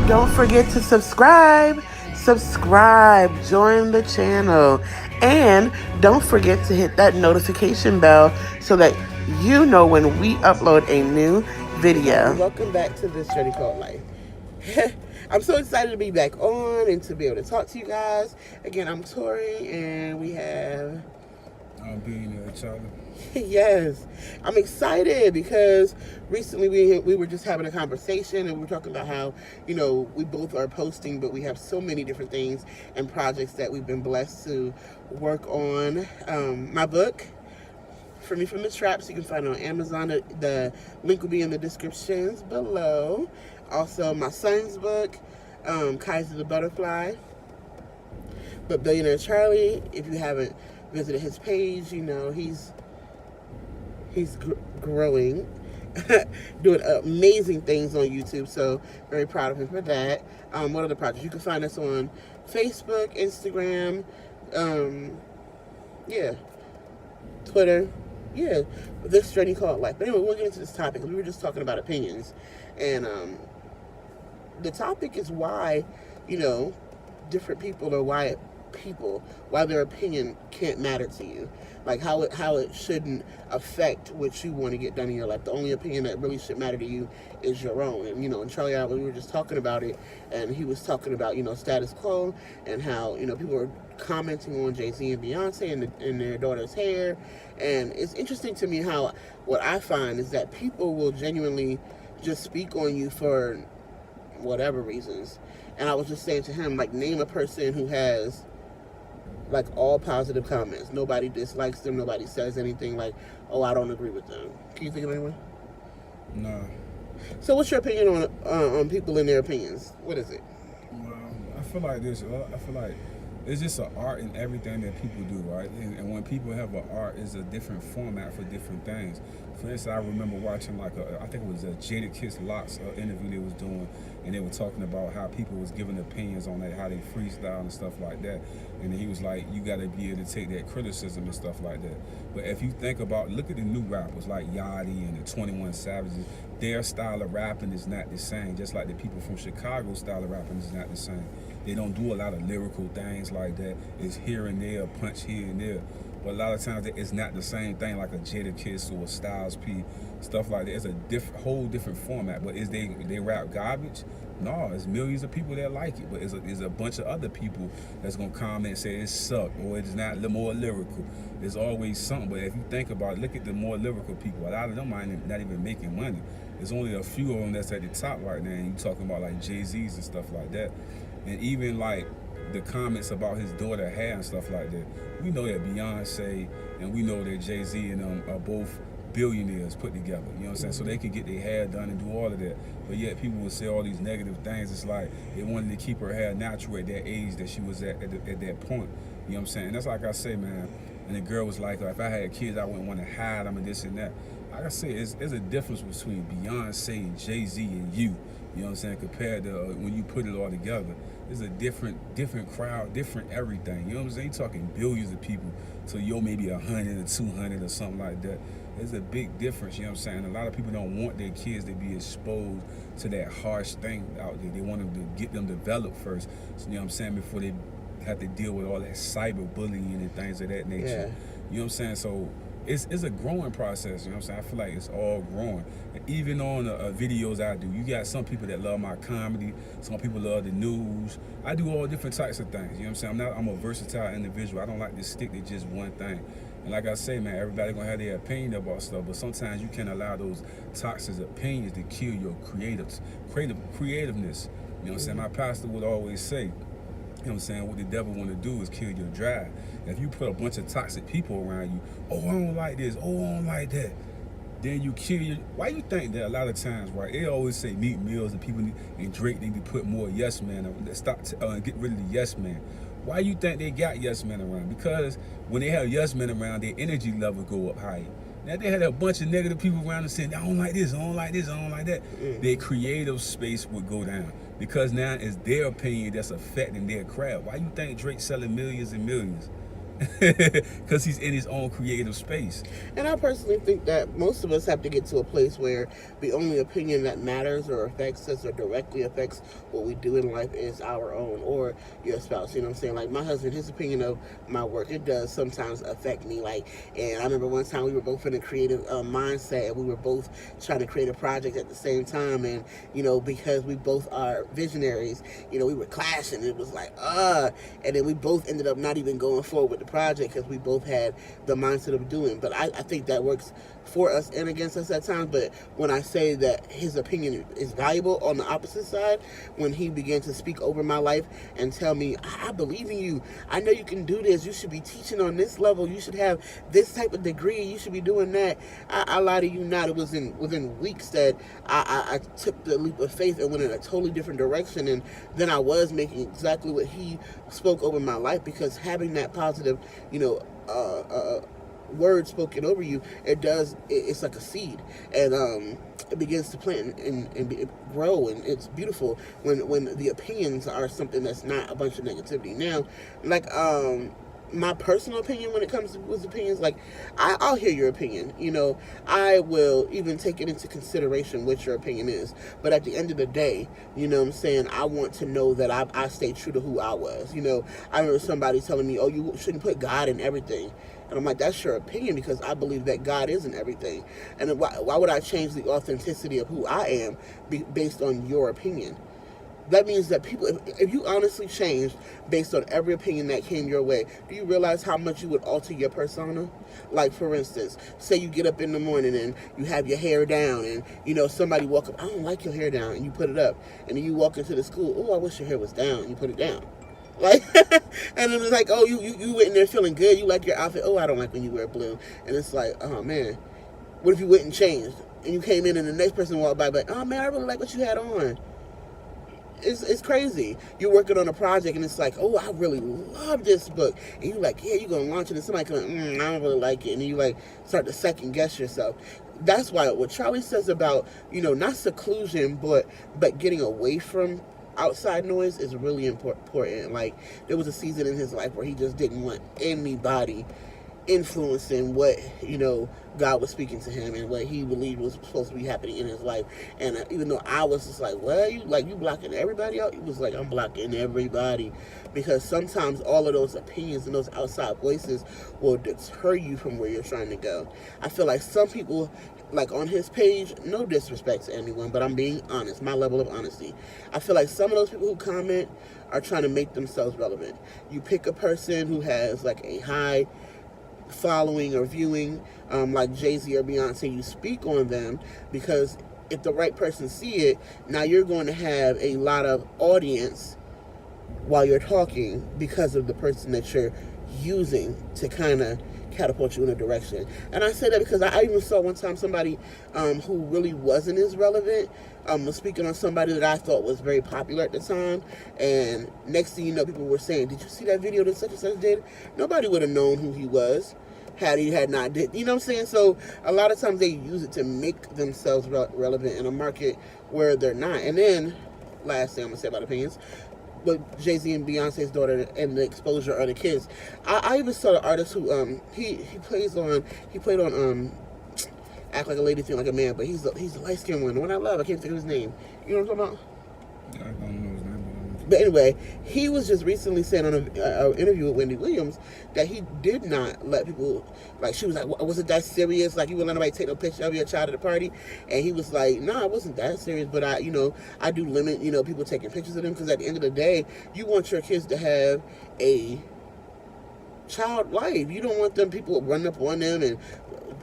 Don't forget to subscribe. Subscribe, join the channel, and don't forget to hit that notification bell so that you know when we upload a new video. Welcome back to This Journey Called Life. I'm so excited to be back on and to be able to talk to you guys. Again, I'm Tori, and we have... I'm being Charlie. Yes, I'm excited because recently we were just having a conversation and we were talking about how, you know, we both are posting, but we have so many different things and projects that we've been blessed to work on. My book, Free Me From the Traps, you can find it on Amazon. The link will be in the descriptions below. Also, my son's book, Kaiser the Butterfly. But Billionaire Charlie, if you haven't visited his page, you know, he's growing, doing amazing things on YouTube, so very proud of him for that. What other projects? You can find us on Facebook, Instagram, Twitter, This Journey Called Life. But anyway, we'll get into this topic. We were just talking about opinions, and the topic is why, you know, different people or why their opinion can't matter to you. Like how it shouldn't affect what you want to get done in your life. The only opinion that really should matter to you is your own. And, you know, and Charlie and I, we were just talking about it, and he was talking about, you know, status quo and how, you know, people are commenting on Jay-Z and Beyonce and their daughter's hair. And it's interesting to me how what I find is that people will genuinely just speak on you for whatever reasons. And I was just saying to him, like, name a person who has like all positive comments. Nobody dislikes them. Nobody says anything like, "Oh, I don't agree with them." Can you think of anyone? No. So, what's your opinion on people and their opinions? What is it? Well, I feel like this. I feel like it's just an art in everything that people do, right? And when people have an art, it's a different format for different things. For instance, I remember watching like I think it was a Jadakiss Lots interview they was doing, and they were talking about how people was giving opinions on that, how they freestyle and stuff like that. And he was like, you got to be able to take that criticism and stuff like that. But if you think about, look at the new rappers like Yachty and the 21 Savages, their style of rapping is not the same. Just like the people from Chicago style of rapping is not the same. They don't do a lot of lyrical things like that. It's here and there, punch here and there. But a lot of times it's not the same thing like a Jadakiss or a Styles P, stuff like that. It's a whole different format. But is they rap garbage? No, it's millions of people that like it. But it's a bunch of other people that's gonna comment and say it sucked or it's not more lyrical. There's always something. But if you think about it, look at the more lyrical people. A lot of them are not even making money. There's only a few of them that's at the top right now. And you're talking about like Jay-Z's and stuff like that. And even like the comments about his daughter hair and stuff like that. We know that Beyonce and we know that Jay-Z and them are both billionaires put together, you know what I'm saying? So they could get their hair done and do all of that. But yet people would say all these negative things. It's like they wanted to keep her hair natural at that age that she was at that point. You know what I'm saying? And that's like I say, man. And the girl was like, if I had kids, I wouldn't want to hide them and this and that. Like I say, it's a difference between Beyonce and Jay-Z and you. You know what I'm saying? Compared to when you put it all together. It's a different crowd, different everything. You know what I'm saying? You're talking billions of people. So you're maybe 100 or 200 or something like that. There's a big difference, you know what I'm saying? A lot of people don't want their kids to be exposed to that harsh thing out there. They want them to get them developed first, so, you know what I'm saying, before they have to deal with all that cyberbullying and things of that nature. Yeah. You know what I'm saying? So it's a growing process, you know what I'm saying? I feel like it's all growing. And even on the videos I do, you got some people that love my comedy, some people love the news. I do all different types of things, you know what I'm saying? I'm a versatile individual. I don't like to stick to just one thing. And like I say, man, everybody gonna have their opinion about stuff, but sometimes you can't allow those toxic opinions to kill your creativeness. You know what I'm saying? My pastor would always say, you know what I'm saying, what the devil want to do is kill your drive. If you put a bunch of toxic people around you, oh, I don't like this, oh, I don't like that, then you kill your... Why you think that a lot of times, right, they always say Meek Mills and people and Drake need to put more yes men, get rid of the yes man. Why you think they got yes men around? Because when they have yes men around, their energy level go up higher. Now they had a bunch of negative people around them saying, I don't like this, I don't like this, I don't like that. Their creative space would go down. Because now it's their opinion that's affecting their crowd. Why you think Drake's selling millions and millions? because he's in his own creative space. And I personally think that most of us have to get to a place where the only opinion that matters or affects us or directly affects what we do in life is our own or your spouse. You know what I'm saying? Like my husband, his opinion of my work, it does sometimes affect me. Like, and I remember one time we were both in a creative mindset and we were both trying to create a project at the same time. And, you know, because we both are visionaries, you know, we were clashing. It was like, and then we both ended up not even going forward with the project because we both had the mindset of doing. But I think that works for us and against us at times. But when I say that his opinion is valuable on the opposite side, when he began to speak over my life and tell me, I believe in you. I know you can do this. You should be teaching on this level. You should have this type of degree. You should be doing that. I lie to you not. It was within weeks that I took the leap of faith and went in a totally different direction. And then I was making exactly what he spoke over my life, because having that positive, you know, word spoken over you, it's like a seed, and it begins to plant and grow, and it's beautiful when the opinions are something that's not a bunch of negativity. Now, like my personal opinion when it comes to people's opinions, like I'll hear your opinion, you know, I will even take it into consideration what your opinion is, but at the end of the day, you know what I'm saying, I want to know that I stay true to who I was. You know, I remember somebody telling me, oh, you shouldn't put God in everything. And I'm like, that's your opinion, because I believe that God isn't everything. And why would I change the authenticity of who I am based on your opinion? That means that people, if you honestly changed based on every opinion that came your way, do you realize how much you would alter your persona? Like, for instance, say you get up in the morning and you have your hair down, and, you know, somebody walk up, I don't like your hair down, and you put it up. And then you walk into the school, oh, I wish your hair was down, and you put it down. Like, and it was like, oh, you went in there feeling good, you like your outfit, oh, I don't like when you wear blue. And it's like, oh, man, what if you went and changed, and you came in and the next person walked by, like, oh, man, I really like what you had on. It's crazy. You're working on a project and it's like, oh, I really love this book. And you're like, yeah, you're going to launch it. And somebody comes, I don't really like it. And you like start to second guess yourself. That's why what Charlie says about, you know, not seclusion, but getting away from outside noise is really important. Like, there was a season in his life where he just didn't want anybody influencing what, you know, God was speaking to him and what he believed was supposed to be happening in his life. And even though I was just like, well, you blocking everybody out, he was like, I'm blocking everybody, because sometimes all of those opinions and those outside voices will deter you from where you're trying to go. I feel like some people, like on his page, no disrespect to anyone, but I'm being honest, my level of honesty, I feel like some of those people who comment are trying to make themselves relevant. You pick a person who has like a high following or viewing, like Jay-Z or Beyonce, you speak on them, because if the right person see it, now you're going to have a lot of audience while you're talking because of the person that you're using to kind of catapult you in a direction. And I say that because I even saw one time somebody who really wasn't as relevant was speaking on somebody that I thought was very popular at the time, and next thing you know, people were saying, did you see that video that such and such did? Nobody would have known who he was had he had not did, you know what I'm saying? So a lot of times they use it to make themselves relevant in a market where they're not. And then last thing I'm gonna say about opinions, but Jay-Z and Beyonce's daughter and the exposure of the kids. I even saw an artist who he played on Act Like a Lady, Feel Like a Man, but he's the light skinned one. The one I love, I can't think of his name. You know what I'm talking about? Yeah, I don't know his name. But anyway, he was just recently saying on an interview with Wendy Williams that he did not let people, like, she was like, was it that serious? Like, you wouldn't let nobody take no picture of your child at a party? And he was like, no, it wasn't that serious, but I do limit, people taking pictures of them, because at the end of the day, you want your kids to have a child life. You don't want them people running up on them and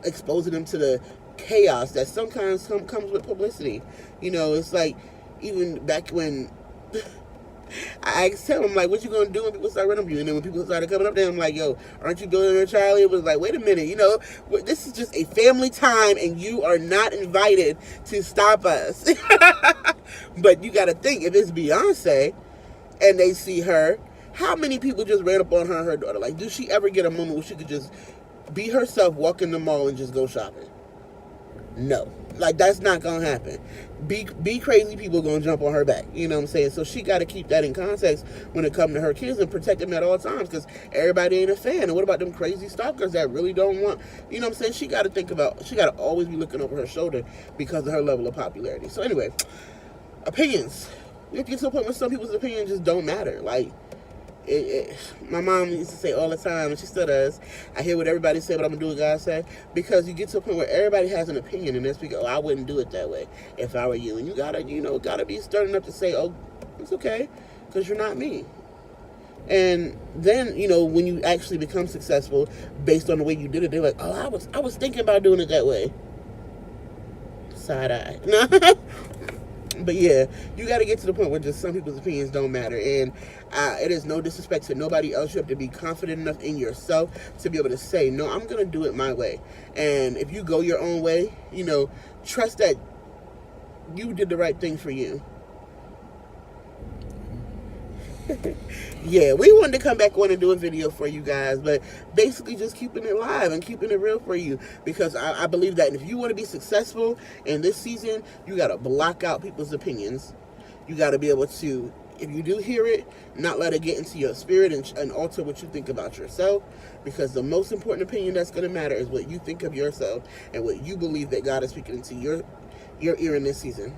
exposing them to the chaos that sometimes comes with publicity. It's like, even back when I tell him, like, what you gonna do when people start running up you? And then when people started coming up to him, like, yo, aren't you doing it, Charlie? It was like, wait a minute, this is just a family time and you are not invited to stop us. But you gotta think, if it's Beyonce and they see her, how many people just ran up on her and her daughter? Like, does she ever get a moment where she could just be herself, walk in the mall and just go shopping? No. Like, that's not gonna happen. Be crazy people gonna jump on her back. You know what I'm saying? So she got to keep that in context when it comes to her kids and protect them at all times, because everybody ain't a fan. And what about them crazy stalkers that really don't want? You know what I'm saying? She got to think about. She got to always be looking over her shoulder because of her level of popularity. So anyway, opinions. We have to get to a point where some people's opinions just don't matter. Like, my mom used to say all the time, and she still does, I hear what everybody say, but I'm gonna do what God say. Because you get to a point where everybody has an opinion, and they speak, oh, I wouldn't do it that way if I were you. And you gotta be stern enough to say, oh, it's okay, because you're not me. And then, when you actually become successful based on the way you did it, they're like, oh, I was thinking about doing it that way. Side eye. But yeah, you got to get to the point where just some people's opinions don't matter. And it is no disrespect to nobody else. You have to be confident enough in yourself to be able to say, no, I'm going to do it my way. And if you go your own way, trust that you did the right thing for you. Yeah, we wanted to come back on and do a video for you guys, but basically just keeping it live and keeping it real for you, because I believe that if you want to be successful in this season, you got to block out people's opinions. You got to be able to, if you do hear it, not let it get into your spirit and alter what you think about yourself, because the most important opinion that's going to matter is what you think of yourself and what you believe that God is speaking into your ear in this season.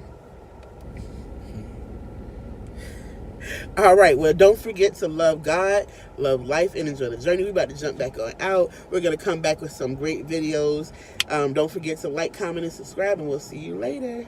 All right, well, don't forget to love God, love life, and enjoy the journey. We're about to jump back on out. We're going to come back with some great videos. Don't forget to like, comment, and subscribe, and we'll see you later.